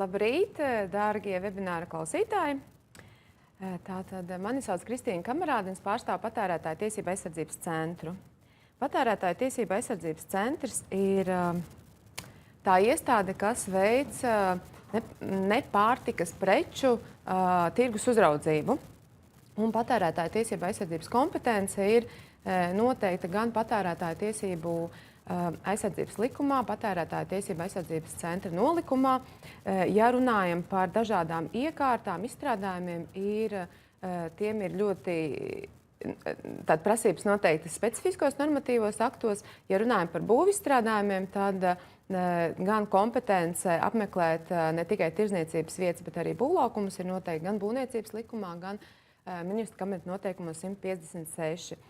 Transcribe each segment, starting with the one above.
Labrīt, dārgie webināra klausītāji! Tātad mani sauc Kristīna Kamerādins, pārstāvu Patērētāju tiesību aizsardzības centru. Patērētāju tiesību aizsardzības centrs ir tā iestāde, kas veic nepārtikas preču tirgus uzraudzību. Un patērētāju tiesību aizsardzības kompetence ir noteikta gan patērētāju tiesību aizsardzības likumā, patērētāju tiesību aizsardzības centra nolikumā. Ja runājam par dažādām iekārtām, izstrādājumiem, tiem ir ļoti prasības noteiktas specifiskos normatīvos aktos. Ja runājam par būvizstrādājumiem, tad gan kompetence apmeklēt ne tikai tirdzniecības vietas, bet arī būvlaukumus ir noteikti gan būvniecības likumā, gan ministra kabineta noteikumos 156.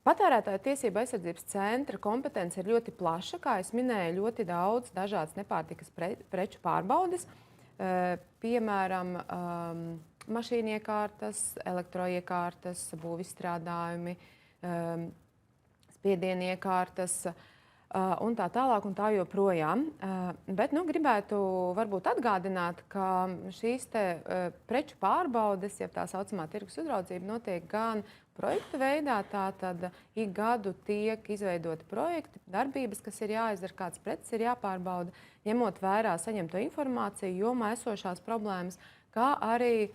Patērētāju tiesību aizsardzības centra kompetence ir ļoti plaša, kā es minēju, ļoti daudz dažādas nepārtikas preču pārbaudes, piemēram, mašīniekārtas, elektroiekārtas, būvizstrādājumi, spiedieniekārtas un tā tālāk un tā joprojām. Bet gribētu varbūt atgādināt, ka šīs preču pārbaudes, ja tā saucamā tirgus uzraudzība, notiek gan projekta veidā, tātad ik gadu tiek izveidoti projekti, darbības, kas ir jāizdara, kāds preces ir jāpārbauda, ņemot vērā saņemto informāciju, jomā esošās problēmas, kā arī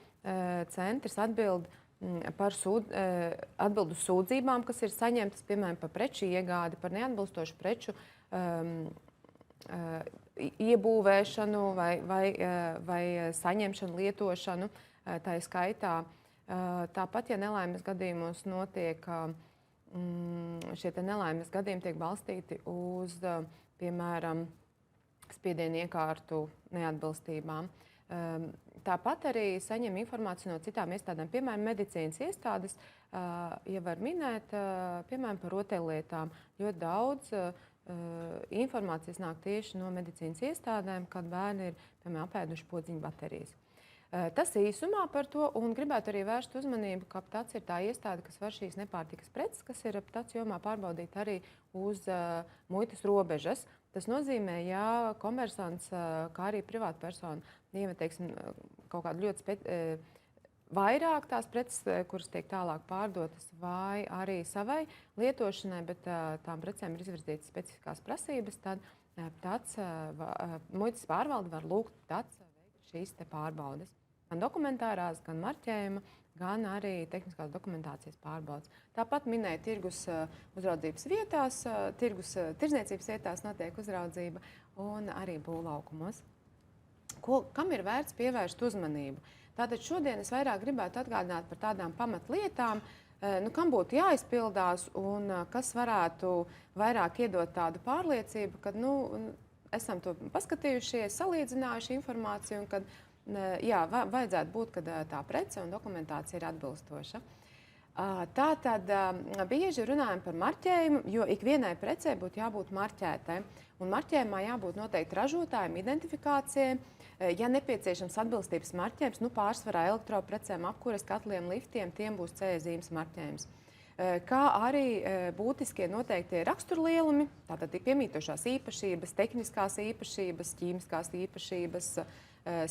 centrs atbild uz sūdzībām, kas ir saņemtas, piemēram, par preču iegādi, par neatbilstošu preču iebūvēšanu vai saņemšanu, lietošanu, tā skaitā. Tāpat, ja nelaimes gadījumos notiek, šie nelaimes gadījumi tiek balstīti uz, piemēram, spiedieniekārtu neatbilstībām. Tāpat arī saņem informāciju no citām iestādēm, piemēram, medicīnas iestādes, ja var minēt, piemēram, par rotaļlietām. Ļoti daudz informācijas nāk tieši no medicīnas iestādēm, kad bērni ir, piemēram, apēduši podziņu baterijas. Tas īsumā par to, un gribētu arī vērst uzmanību, ka PTAC ir tā iestāde, kas var šīs nepārtikas preces, kas ir PTAC jomā, pārbaudīt arī uz muitas robežas. Tas nozīmē, ja komersants, kā arī privātpersona, iemet, teiksim, kaut kādu ļoti vairāk tās preces, kuras tiek tālāk pārdotas, vai arī savai lietošanai, bet tām precēm ir izvirzītas specifiskās prasības, tad PTAC, muitas pārvalde var lūgt PTAC veikt šīs pārbaudes. Gan dokumentārās, gan marķējuma, gan arī tehniskās dokumentācijas pārbaudes. Tāpat minēja tirgus uzraudzības vietās, tirdzniecības vietās notiek uzraudzība un arī būvlaukumos. Kam ir vērts pievērst uzmanību? Tātad šodien es vairāk gribētu atgādināt par tādām pamatlietām, kam būtu jāizpildās un kas varētu vairāk iedot tādu pārliecību, kad esam to paskatījušies, salīdzinājuši informāciju un kad vajadzētu būt, kad tā prece un dokumentācija ir atbilstoša. Tātad bieži runājam par marķējumu, jo ikvienai precei būtu jābūt marķētai. Un marķējumā jābūt noteikti ražotājiem, identifikācijai. Ja nepieciešams atbilstības marķējums, pārsvarā elektroprecēm, apkures katliem, liftiem, tiem būs CE zīmes marķējums. Kā arī būtiskie noteiktie raksturlielumi, tātad piemītošās īpašības, tehniskās īpašības, ķīmiskās īpašības,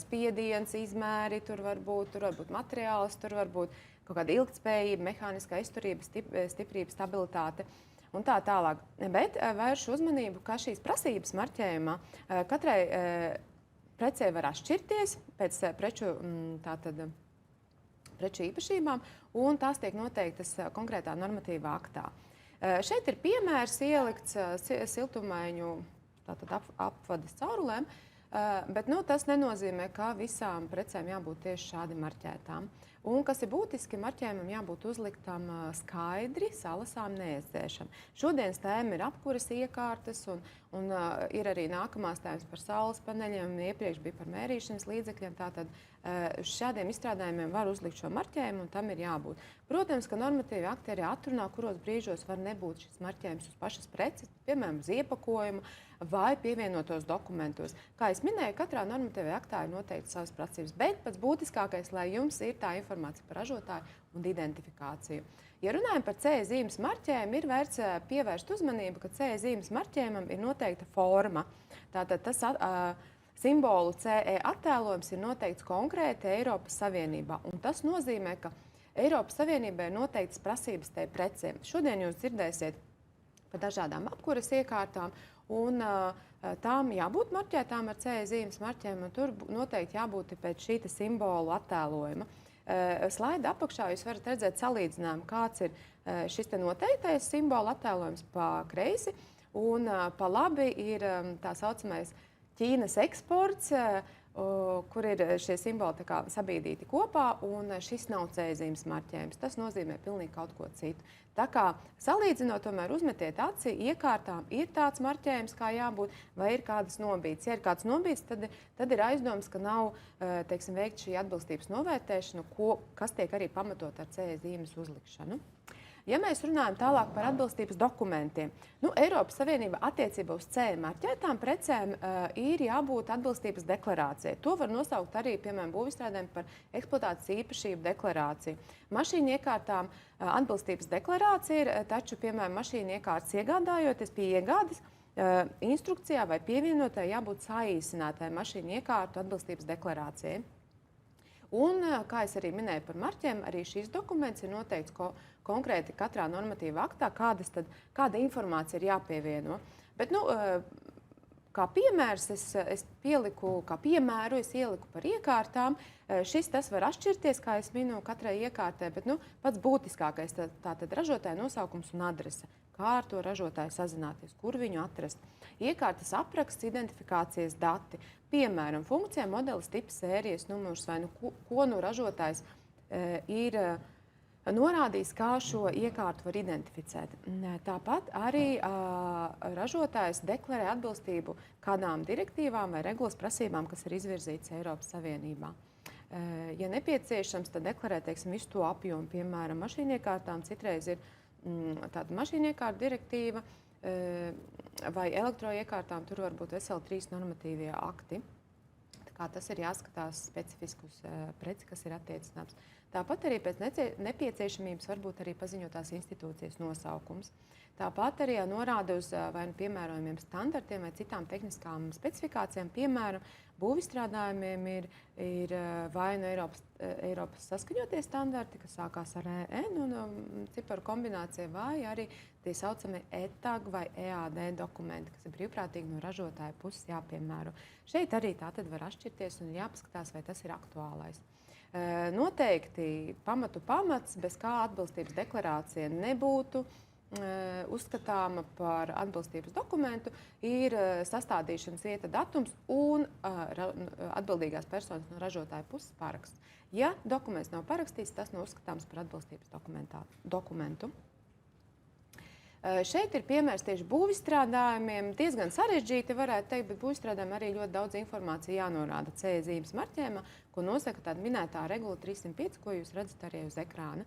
spiediens, izmēri, tur var būt materiāls, tur var būt kaut kāda ilgtspējība, mehāniskā izturība, stiprība, stabilitāte un tā tālāk. Bet vēršu uzmanību, ka šīs prasības marķējumā katrai precei var atšķirties pēc preču īpašībām, un tās tiek noteiktas konkrētā normatīvā aktā. Šeit ir piemērs ielikts siltumaiņu apvades caurulēm, bet tas nenozīmē, ka visām precēm jābūt tieši šādi marķētām. Un, kas ir būtiski, marķējumam jābūt uzliktam skaidri, salasām, neaizdēšam. Šodienas tēma ir apkuras iekārtas un ir arī nākamās tēmas par saules paneļiem, iepriekš bija par mērīšanas līdzekļiem. Tātad šādiem izstrādājumiem var uzlikt šo marķējumu un tam ir jābūt. Protams, ka normatīvi akti arī atrunā, kuros brīžos var nebūt šis marķējums uz pašas preces, piemēram, uz iepakojuma vai pievienotos dokumentos. Kā es minēju, katrā normatīvajā aktā ir noteikti savas prasības, bet pats būtiskākais, lai jums ir tā informācija par ražotāju un identifikāciju. Ja runājam par CE zīmes marķējumu, ir vērts pievērst uzmanību, ka CE zīmes marķējumam ir noteikta forma. Tātad tas simbolu CE attēlojums ir noteikts konkrēti Eiropas Savienībā. Un tas nozīmē, ka Eiropas Savienībai ir noteiktas prasības tai precēm. Šodien jūs dzirdēsiet par dažādām apkuras iekārtām, un tām jābūt marķētām ar CE zīmes marķēm, un tur noteikti jābūt pēc šī simbolu attēlojuma. Slaida apakšā jūs varat redzēt salīdzinājumu, kāds ir šis noteiktais simbolu attēlojums pa kreisi, un pa labi ir tā saucamais Ķīnas eksports, kur ir šie simboli sabīdīti kopā, un šis nav CE zīmes marķējums. Tas nozīmē pilnīgi kaut ko citu. Tā kā salīdzinot, tomēr uzmetiet aci, iekārtām ir tāds marķējums, kā jābūt, vai ir kādas nobīdes. Ja ir kāds nobīdes, tad ir aizdoms, ka nav veikt šī atbilstības novērtēšana, kas tiek arī pamatot ar CE zīmes uzlikšanu. Ja mēs runājam tālāk par atbilstības dokumentiem, Eiropas Savienība attiecībā uz CE marķētām precēm ir jābūt atbilstības deklarācijai. To var nosaukt arī, piemēram, būvizstrādēm par eksploatācijas īpašību deklarāciju. Mašīnu iekārtām atbilstības deklarācija ir, taču, piemēram, mašīnu iekārtas iegādājoties pie iegādes, instrukcijā vai pievienotai jābūt saīsinātai mašīnu iekārtu atbilstības deklarācijai. Un, kā es arī minēju par marķiem, arī šīs dokuments ir noteikts konkrēti katrā normatīva aktā, kāda informācija ir jāpievieno. Bet, kā piemērs, es pieliku, kā piemēru, es ieliku par iekārtām. Tas var atšķirties, kā es minu, katrai iekārtē, bet pats būtiskākais tātad ražotāja nosaukums un adrese. Kā ar to ražotāju sazināties, kur viņu atrast. Iekārtas apraksts, identifikācijas dati, piemēram, funkcija, modelis, tips, sērijas numurs vai ko ražotājs ir norādījis, kā šo iekārtu var identificēt. Tāpat arī ražotājs deklarē atbilstību kādām direktīvām vai regulas prasībām, kas ir izvirzītas Eiropas Savienībā. Ja nepieciešams, tad deklarē, visu to apjomu, piemēram, mašīniekārtām, citreiz ir tāda mašīniekārta direktīva vai elektroiekārtām, tur var būt veseli 3 normatīvie akti. Tas ir jāskatās specifiski uz preci, kas ir attiecināms. Tāpat arī pēc nepieciešamības varbūt arī paziņotās institūcijas nosaukums. Tāpat arī norāda uz vai piemērojumiem standartiem vai citām tehniskām specifikācijām. Piemēram, būvizstrādājumiem ir vai Eiropas saskaņotie standarti, kas sākās ar EN un ciparu kombinācija, vai arī tie saucamie ETAG vai EAD dokumenti, kas ir brīvprātīgi no ražotāja puses jāpiemēro. Šeit arī tātad var atšķirties un jāpaskatās, vai tas ir aktuālais. Noteikti pamats, bez kā atbilstības deklarācija nebūtu uzskatāma par atbilstības dokumentu, ir sastādīšanas vieta, datums un atbildīgās personas no ražotāja puses paraksts. Ja dokuments nav parakstīts, tas nav uzskatāms par atbilstības dokumentu. Šeit ir piemērs tieši būvizstrādājumiem. Diezgan sarežģīti, varētu teikt, bet būvizstrādājumiem arī ļoti daudz informācija jānorāda CE zīmes marķējumā, ko nosaka tāda minētā regula 305, ko jūs redzat arī uz ekrāna.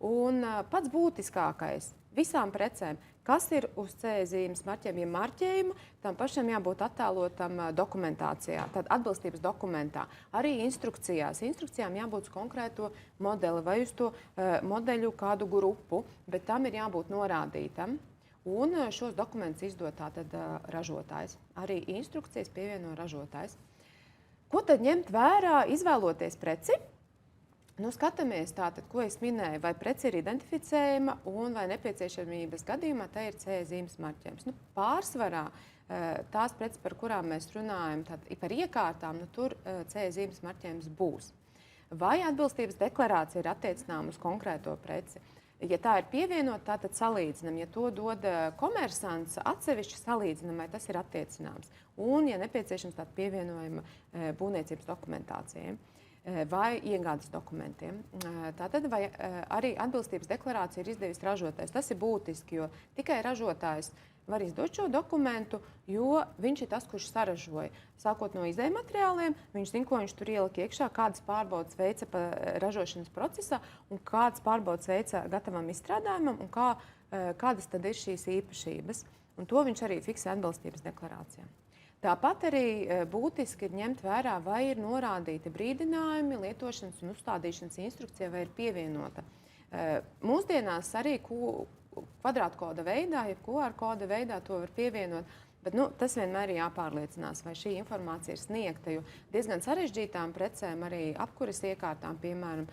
Un pats būtiskākais visām precēm, kas ir uz CE zīmes marķējuma, ja marķējuma, tam pašam jābūt attēlotam dokumentācijā, tad atbilstības dokumentā. Arī instrukcijās. Instrukcijām jābūt uz konkrēto modeli vai uz to modeļu kādu grupu, bet tam ir jābūt norādītam. Un šos dokumentus izdod tātad ražotājs. Arī instrukcijas pievieno ražotājs. Ko tad ņemt vērā, izvēloties preci? Skatāmies tātad, ko es minēju, vai preci ir identificējama un vai nepieciešamības gadījumā tā ir CE zīmes marķējums. Pārsvarā tās preces, par kurām mēs runājam, par iekārtām, tur CE zīmes marķējums būs. Vai atbilstības deklarācija ir attiecināma uz konkrēto preci? Ja tā ir pievienota, tad salīdzinām. Ja to dod komersants, atsevišķi salīdzinām, vai tas ir attiecināms. Un, ja nepieciešams, tāda pievienojuma būvniecības dokumentācijai vai iegādes dokumentiem. Tātad vai arī atbilstības deklarācija ir izdevis ražotājs. Tas ir būtiski, jo tikai ražotājs var izdot šo dokumentu, jo viņš ir tas, kurš saražoja. Sākot no izējmateriāliem, viņš zina, ko viņš tur ielika iekšā, kādas pārbaudes veica ražošanas procesā un kādas pārbaudes veica gatavam izstrādājumam un kādas tad ir šīs īpašības. Un to viņš arī fiksē atbilstības deklarācijā. Tāpat arī būtiski ir ņemt vērā, vai ir norādīti brīdinājumi, lietošanas un uzstādīšanas instrukcija, vai ir pievienota. Mūsdienās arī kvadrātkoda veidā, ja QR koda veidā to var pievienot. Bet tas vienmēr ir jāpārliecinās, vai šī informācija ir sniegta. Jo diezgan sarežģītām precēm, arī apkuras iekārtām, piemēram,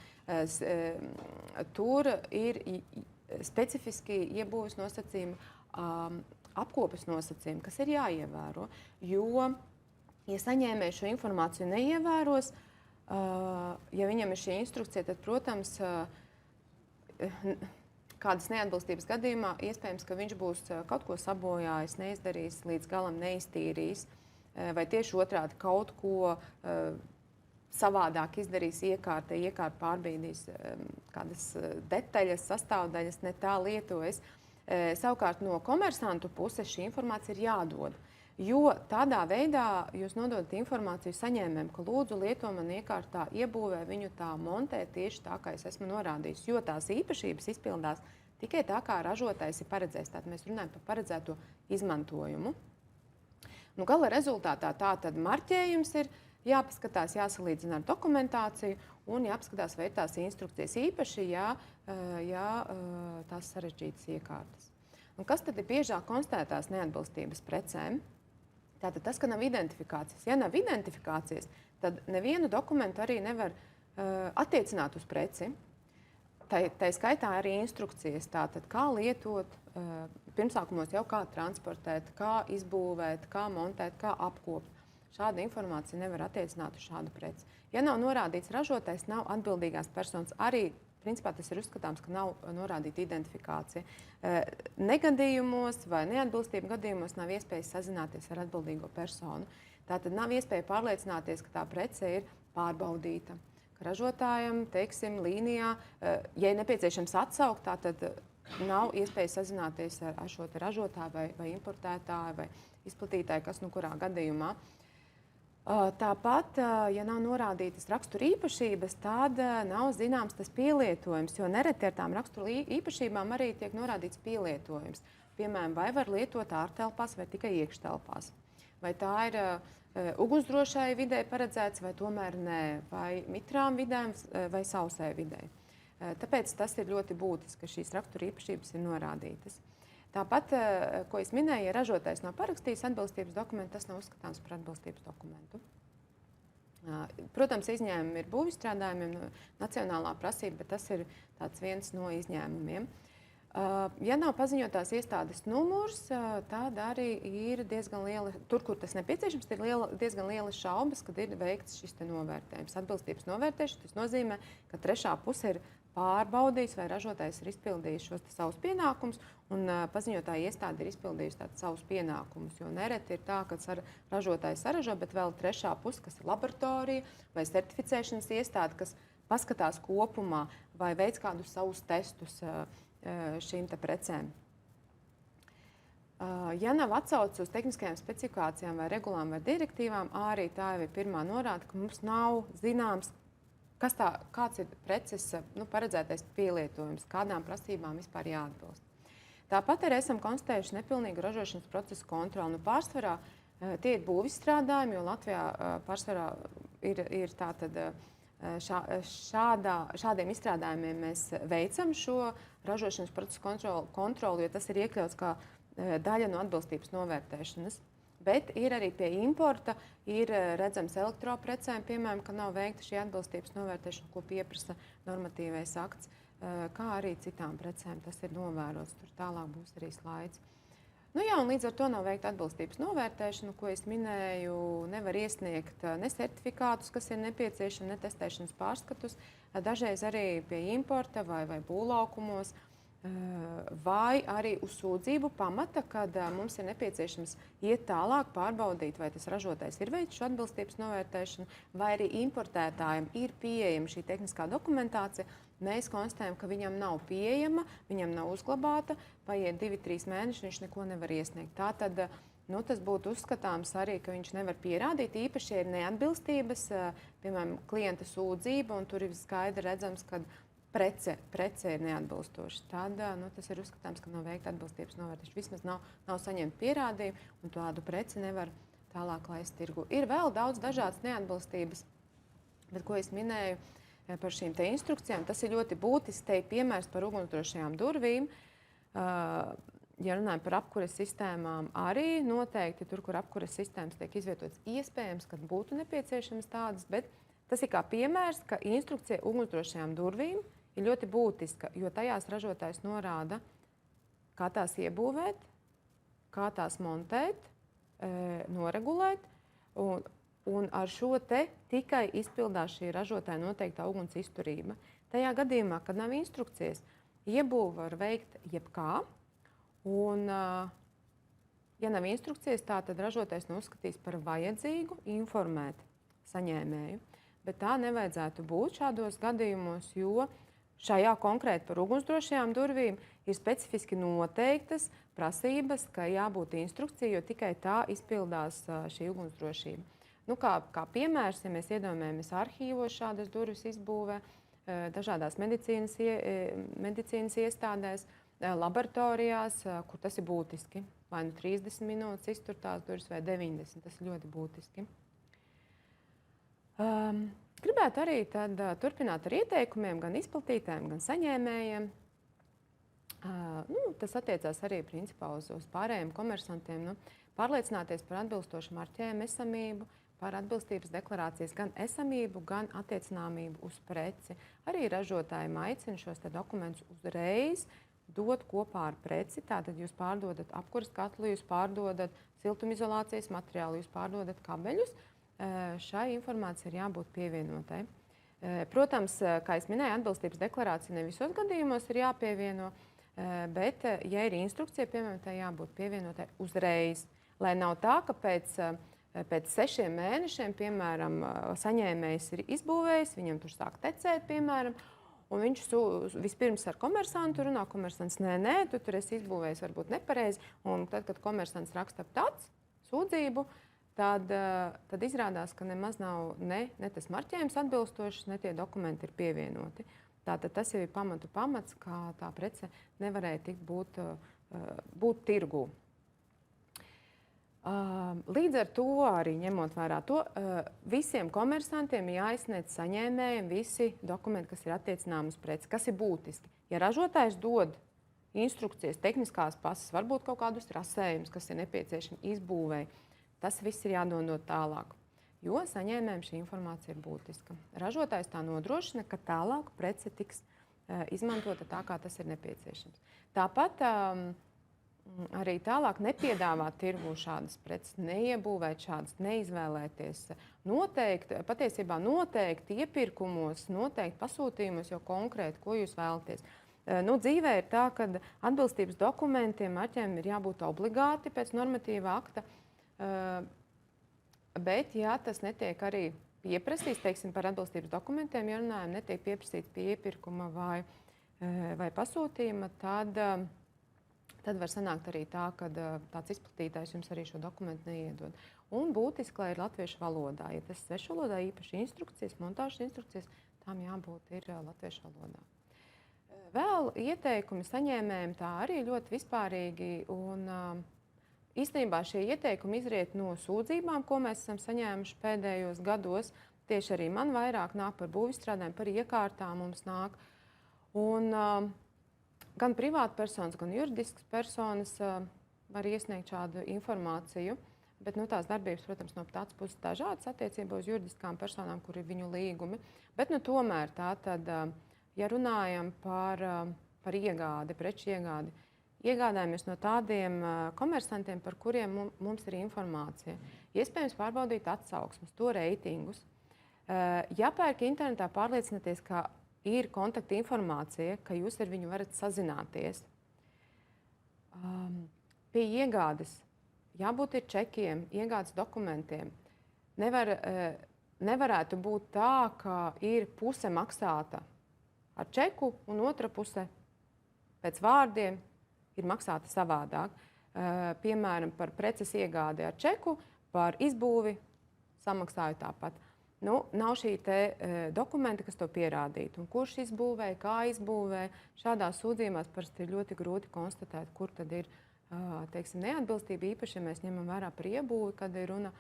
tur ir specifiski iebūves nosacījumi, apkopes nosacījumi, kas ir jāievēro. Jo, ja saņēmējs šo informāciju neievēros, ja viņam ir šī instrukcija, tad, protams, kādas neatbilstības gadījumā iespējams, ka viņš būs kaut ko sabojājis, neizdarījis, līdz galam neiztīrījis, vai tieši otrādi kaut ko savādāk izdarījis iekārta pārbīdīs kādas detaļas, sastāvdaļas, ne tā lietojas. Savukārt no komersantu puses šī informācija ir jādod. Jo tādā veidā jūs nododat informāciju saņēmējiem, ka lūdzu lieto man iekārtā, iebūvē viņu tā, montē tieši tā, kā es esmu norādījis. Jo tās īpašības izpildās tikai tā, kā ražotājs ir paredzējis. Tātad mēs runājam par paredzēto izmantojumu. Gala rezultātā tātad marķējums ir jāpaskatās, jāsalīdzina ar dokumentāciju un jāpaskatās, vai ir tās instrukcijas īpaši, ja tās sarežģītas iekārtas. Kas tad ir biežāk konstatētās neatbilstības precēm? Tātad tas, ka nav identifikācijas. Ja nav identifikācijas, tad nevienu dokumentu arī nevar attiecināt uz preci. Tā skaitā arī instrukcijas, tātad kā lietot, pirmsākumos jau kā transportēt, kā izbūvēt, kā montēt, kā apkopt. Šāda informācija nevar attiecināt uz šādu preci. Ja nav norādīts ražotājs, nav atbildīgās personas, arī principā tas ir uzskatāms, ka nav norādīta identifikācija. Negadījumos vai neatbilstību gadījumos nav iespējas sazināties ar atbildīgo personu. Tātad nav iespēja pārliecināties, ka tā prece ir pārbaudīta. Ka ražotājam, teiksim, līnijā, ja ir nepieciešams atsaukt, tātad nav iespēja sazināties ar šo te ražotāju vai importētāju vai izplatītāju, kas kurā gadījumā. Tāpat, ja nav norādītas rakstura īpašības, tad nav zināms tas pielietojums, jo nereti ar tām rakstura īpašībām arī tiek norādīts pielietojums. Piemēram, vai var lietot ārtelpās vai tikai iekštelpās. Vai tā ir ugunsdrošai vidē paredzēts, vai tomēr nē, vai mitrām vidēm vai sausai vidē. Tāpēc tas ir ļoti būtiski, ka šīs rakstura īpašības ir norādītas. Tāpat, ko es minēju, ja ražotājs nav parakstījis atbilstības dokumentu, tas nav uzskatāms par atbilstības dokumentu. Protams, izņēmumi ir būvizstrādājumiem, nacionālā prasība, bet tas ir viens no izņēmumiem. Ja nav paziņotās iestādes numurs, tad arī ir diezgan liela, tur, kur tas nepieciešams, ir diezgan liela šaubas, kad ir veikts šis novērtējums. Atbilstības novērtēšana, tas nozīmē, ka trešā puse ir pārbaudījis, vai ražotājs ir izpildījis šos savus pienākumus, un paziņotāja iestāde ir izpildījusi savus pienākumus. Jo nereti ir tā, ka ražotājs saražo, bet vēl trešā puse, kas ir laboratorija vai certificēšanas iestāde, kas paskatās kopumā vai veic kādus savus testus šīm te precēm. Ja nav atsauces uz tehniskajām specifikācijām vai regulām vai direktīvām, arī tā jau ir pirmā norāde, ka mums nav zināms, kāds ir preces paredzētais pielietojums, kādām prasībām vispār jāatbilst. Tāpat arī esam konstatējuši nepilnīgu ražošanas procesu kontroli. Pārsvarā tie ir būvizstrādājumi, jo Latvijā pārsvarā ir tātad šādiem izstrādājumiem mēs veicam šo ražošanas procesu kontroli, jo tas ir iekļauts kā daļa no atbilstības novērtēšanas. Bet ir arī pie importa, ir redzams elektroprecēm, piemēram, ka nav veikta šī atbilstības novērtēšana, ko pieprasa normatīvais akts, kā arī citām precēm. Tas ir novērots, tur tālāk būs arī slaids. Un līdz ar to nav veikta atbilstības novērtēšana, ko es minēju, nevar iesniegt ne certifikātus, kas ir nepieciešami, ne testēšanas pārskatus, dažreiz arī pie importa vai būvlaukumos, vai arī uz sūdzību pamata, kad mums ir nepieciešams iet tālāk, pārbaudīt, vai tas ražotājs ir veicis šo atbilstības novērtēšanu, vai arī importētājiem ir pieejama šī tehniskā dokumentācija. Mēs konstatējam, ka viņam nav pieejama, viņam nav uzglabāta, paiet 2-3 mēneši, viņš neko nevar iesniegt. Tātad tas būtu uzskatāms arī, ka viņš nevar pierādīt, īpaši ir neatbilstības, piemēram, klienta sūdzība, un tur ir skaidri redzams, ka prece ir neatbilstoša. Tad tas ir uzskatāms, ka nav veikta atbilstības novērtēšana. Vismaz nav saņemta pierādījuma, un tādu preci nevar tālāk laist tirgu. Ir vēl daudz dažādas neatbilstības, bet ko es minēju par šīm te instrukcijām, tas ir ļoti būtisks. Te ir piemērs par ugunsdrošajām durvīm. Ja runājam par apkures sistēmām, arī noteikti tur, kur apkures sistēmas tiek izvietotas, iespējams, ka būtu nepieciešamas tādas, bet tas ir kā piemērs, ka instrukcija ugunsdrošajām durvīm ir ļoti būtiska, jo tajās ražotājs norāda, kā tās iebūvēt, kā tās montēt, noregulēt, un ar šo te tikai izpildās šī ražotāja noteiktā uguns izturība. Tajā gadījumā, kad nav instrukcijas, iebūve var veikt jebkā, un, ja nav instrukcijas, tā tad ražotājs neuzskatīs par vajadzīgu informēt saņēmēju. Bet tā nevajadzētu būt šādos gadījumos, jo šajā konkrēti par ugunsdrošajām durvīm ir specifiski noteiktas prasības, ka jābūt instrukcija, jo tikai tā izpildās šī ugunsdrošība. Nu, kā piemērs, ja mēs iedomājamies arhīvos šādas durvis izbūvē, dažādās medicīnas iestādēs, laboratorijās, kur tas ir būtiski. Vai nu 30 minūtes iztur tās durvis vai 90, tas ir ļoti būtiski. Gribētu arī turpināt ar ieteikumiem gan izplatītājiem, gan saņēmējiem. Tas attiecās arī principā uz pārējiem komersantiem. Pārliecināties par atbilstošu marķējumu esamību, par atbilstības deklarācijas gan esamību, gan attiecināmību uz preci. Arī ražotājiem aicina šos dokumentus uzreiz dot kopā ar preci. Tātad jūs pārdodat apkures katlu, jūs pārdodat siltumizolācijas materiālu, jūs pārdodat kabeļus. Šai informācijai ir jābūt pievienotai. Protams, kā es minēju, atbilstības deklarācija ne visos gadījumos ir jāpievieno, bet, ja ir instrukcija, piemēram, tai jābūt pievienotai uzreiz. Lai nav tā, ka pēc 6 mēnešiem, piemēram, saņēmējs ir izbūvējis, viņam tur sāk tecēt, piemēram, un viņš vispirms ar komersantu runā, komersants, nē, tu tur esi izbūvējis varbūt nepareizi, un tad, kad komersants raksta tāds sūdzību, tad izrādās, ka nemaz nav ne tas marķējums atbilstošs, ne tie dokumenti ir pievienoti. Tātad tas jau ir pamats, kā tā prece nevarēja būt tirgū. Līdz ar to, arī ņemot vērā to, visiem komersantiem jāizsniedz saņēmējiem visi dokumenti, kas ir attiecināmi uz preci, kas ir būtiski. Ja ražotājs dod instrukcijas, tehniskās pases, varbūt kaut kādus rasējumus, kas ir nepieciešami izbūvēji, tas viss ir jādodot tālāk, jo saņēmējiem šī informācija ir būtiska. Ražotājs tā nodrošina, ka tālāk prece tiks izmantota tā, kā tas ir nepieciešams. Tāpat arī tālāk nepiedāvāt tirgū šādas preces, neiebūvēt šādas, neizvēlēties. Patiesībā noteikti iepirkumos, noteikti pasūtījumos jau konkrēti, ko jūs vēlaties. Dzīvē ir tā, ka atbilstības dokumentiem marķējumiem ir jābūt obligāti pēc normatīva akta, bet, ja tas netiek arī pieprasīts, teiksim, par atbilstības dokumentiem, ja runājam, netiek pieprasīts pie iepirkuma vai pasūtījuma, tad var sanākt arī tā, ka tāds izplatītājs jums arī šo dokumentu neiedod. Un būtiski, lai ir latviešu valodā. Ja tas svešu valodā, īpaši instrukcijas, montāžas instrukcijas, tām jābūt ir latviešu valodā. Vēl ieteikumi saņēmējiem tā arī ļoti vispārīgi, un īstenībā šie ieteikumi izriet no sūdzībām, ko mēs esam saņēmuši pēdējos gados. Tieši arī man vairāk nāk par būvizstrādēm, par iekārtām mums nāk. Un gan privātpersonas, gan juridiskas personas var iesniegt šādu informāciju, bet tās darbības, protams, no tādas puses dažādas attiecībā uz juridiskām personām, kur ir viņu līgumi. Bet tomēr tātad, ja runājam par iegādi, preču iegādi, iegādājamies no tādiem komersantiem, par kuriem mums ir informācija. Iespējams pārbaudīt atsauksmes, to reitingus. Ja pērk internetā, pārliecinieties, ka ir kontakta informācija, ka jūs ar viņu varat sazināties. Pie iegādes jābūt ir čekiem, iegādes dokumentiem. Nevarētu būt tā, ka ir puse maksāta ar čeku un otra puse pēc vārdiem ir maksāta savādāk. Piemēram, par preces iegādi ar čeku, par izbūvi samaksāju tāpat. Nav šī dokumenta, kas to pierādītu. Un kurš izbūvēja, kā izbūvēja, šādās sūdzībās parasti ir ļoti grūti konstatēt, kur tad ir neatbilstība, īpaši, ja mēs ņemam vērā par iebūvi, kad ir runa.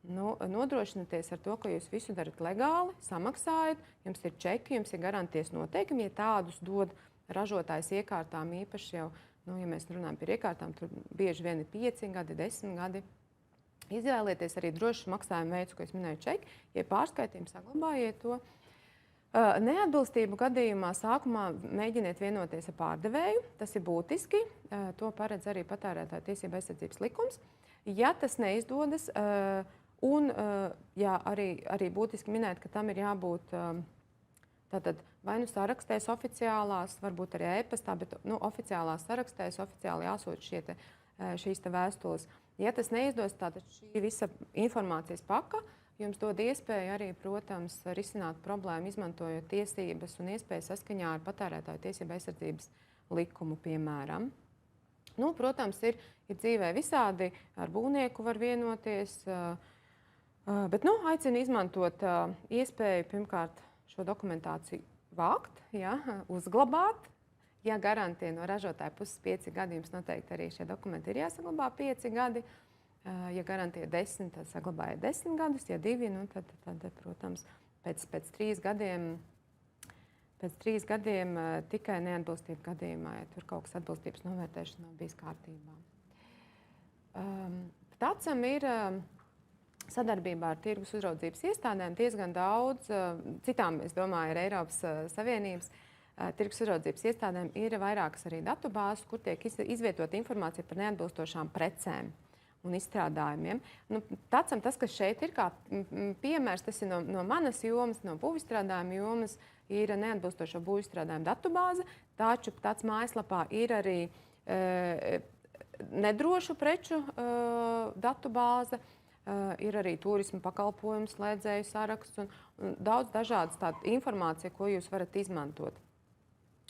Nodrošinieties ar to, ka jūs visu darat legāli, samaksājat, jums ir čeki, jums ir garantijas noteikumi, ja tādus dod ražotājs iekārtām īpaši jau ja mēs runājam par iekārtām, tur bieži vien ir 5 gadi, 10 gadi. Izvēlieties arī drošus maksājumu veidus, ko es minēju, čeki, ja pārskaitījumu saglabājiet to. Neatbilstību gadījumā sākumā mēģiniet vienoties ar pārdevēju. Tas ir būtiski. To paredz arī Patērētāju tiesību aizsardzības likums. Ja tas neizdodas, un arī būtiski minēt, ka tam ir jābūt tātad vai nu sarakstēs oficiālās, varbūt arī e-pastā, bet oficiālās sarakstēs oficiāli jāsūt šīs vēstules. Ja tas neizdodas, tātad šī visa informācijas paka jums dod iespēju arī, protams, risināt problēmu, izmantojot tiesības un iespēju saskaņā ar Patērētāju tiesību aizsardzības likumu, piemēram. Protams, ir dzīvē visādi, ar būvnieku var vienoties, bet aicinu izmantot iespēju pirmkārt šo dokumentāciju vākt, uzglabāt. Ja garantija no ražotāja puses 5 gadi, jums noteikti arī šie dokumenti ir jāsaglabā 5 gadi. Ja garantija 10, tad saglabājiet 10 gadus, ja 2, tad protams, pēc 3 gadiem tikai neatbilstību gadījumā, ja tur kaut kas atbilstības novērtēšana nav bijis kārtībā. TACam ir sadarbībā ar tirgus uzraudzības iestādēm diezgan daudz, citām, es domāju, ar Eiropas Savienības tirgus uzraudzības iestādēm ir vairākas arī datubāzes, kur tiek izvietota informācija par neatbilstošām precēm un izstrādājumiem. TACam tas, kas šeit ir kā piemērs, tas ir no manas jomas, no būvizstrādājuma jomas, ir neatbilstošo būvizstrādājumu datubāze, taču TAC mājaslapā ir arī nedrošu preču datubāze, ir arī turisma pakalpojumu slēdzēju saraksts un daudz dažādas tāda informācija, ko jūs varat izmantot.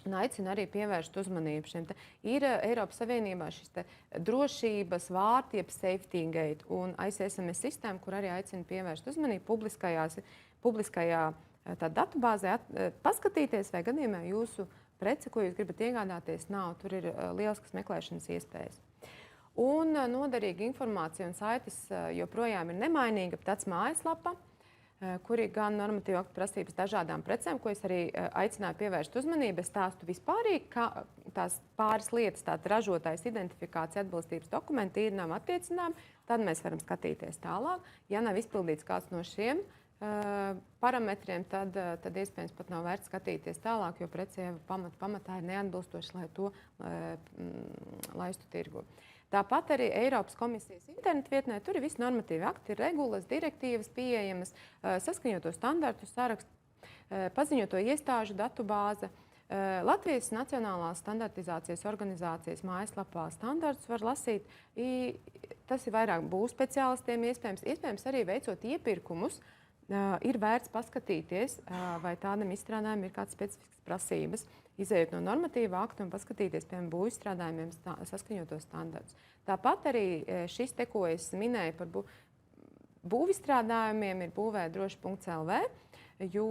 Un aicinu arī pievērst uzmanību šiem. Ir Eiropas Savienībā šis drošības vārti, jeb safety gate un ICSMS sistēma, kur arī aicinu pievērst uzmanību publiskajā datubāzē, paskatīties, vai gadījumā jūsu prece, ko jūs gribat iegādāties, nav. Tur ir lieliskas meklēšanas iespējas. Un noderīga informācija un saites joprojām ir nemainīga, tāds mājaslapa, kur ir gan normatīvu aktu prasības dažādām precēm, ko es arī aicināju pievērst uzmanību. Es stāstu vispārīgi, ka tās pāris lietas, tāda ražotājas identifikācija, atbilstības dokumenti ir nav attiecināmi, tad mēs varam skatīties tālāk. Ja nav izpildīts kāds no šiem parametriem, tad iespējams pat nav vērts skatīties tālāk, jo prece jau pamatā ir neatbilstoši, lai to laistu tirgu. Tāpat arī Eiropas komisijas internetu vietnē, tur ir visi normatīvi akti, regulas, direktīvas pieejamas, saskaņoto standartu sarakstu, paziņoto iestāžu datubāze. Latvijas Nacionālās standartizācijas organizācijas mājaslapā standartus var lasīt. Tas ir vairāk būvspeciālistiem iespējams arī veicot iepirkumus. Ir vērts paskatīties, vai tādam izstrādājumam ir kādas specifiskas prasības, izējot no normatīva akta un paskatīties, piemēram, būvizstrādājumiem saskaņotos standartus. Tāpat arī šis te, ko es minēju par būvizstrādājumiem, ir būvēdroši.lv, jo,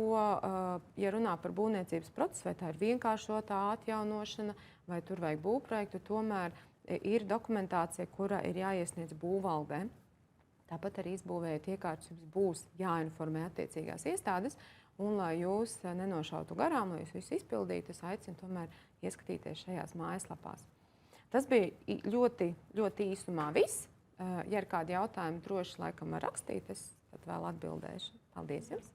ja runā par būvniecības procesu, vai tā ir vienkāršotā atjaunošana, vai tur vajag būvprojektu, tomēr ir dokumentācija, kura ir jāiesniedz būvvaldē. Tāpat arī izbūvējot iekārtas, jums būs jāinformē attiecīgās iestādes, un lai jūs nenošautu garām, lai jūs visu izpildītu, es aicinu tomēr ieskatīties šajās mājaslapās. Tas bija ļoti, ļoti īsumā viss. Ja ir kādi jautājumi, droši laikam var rakstīt, es tad vēl atbildēšu. Paldies jums!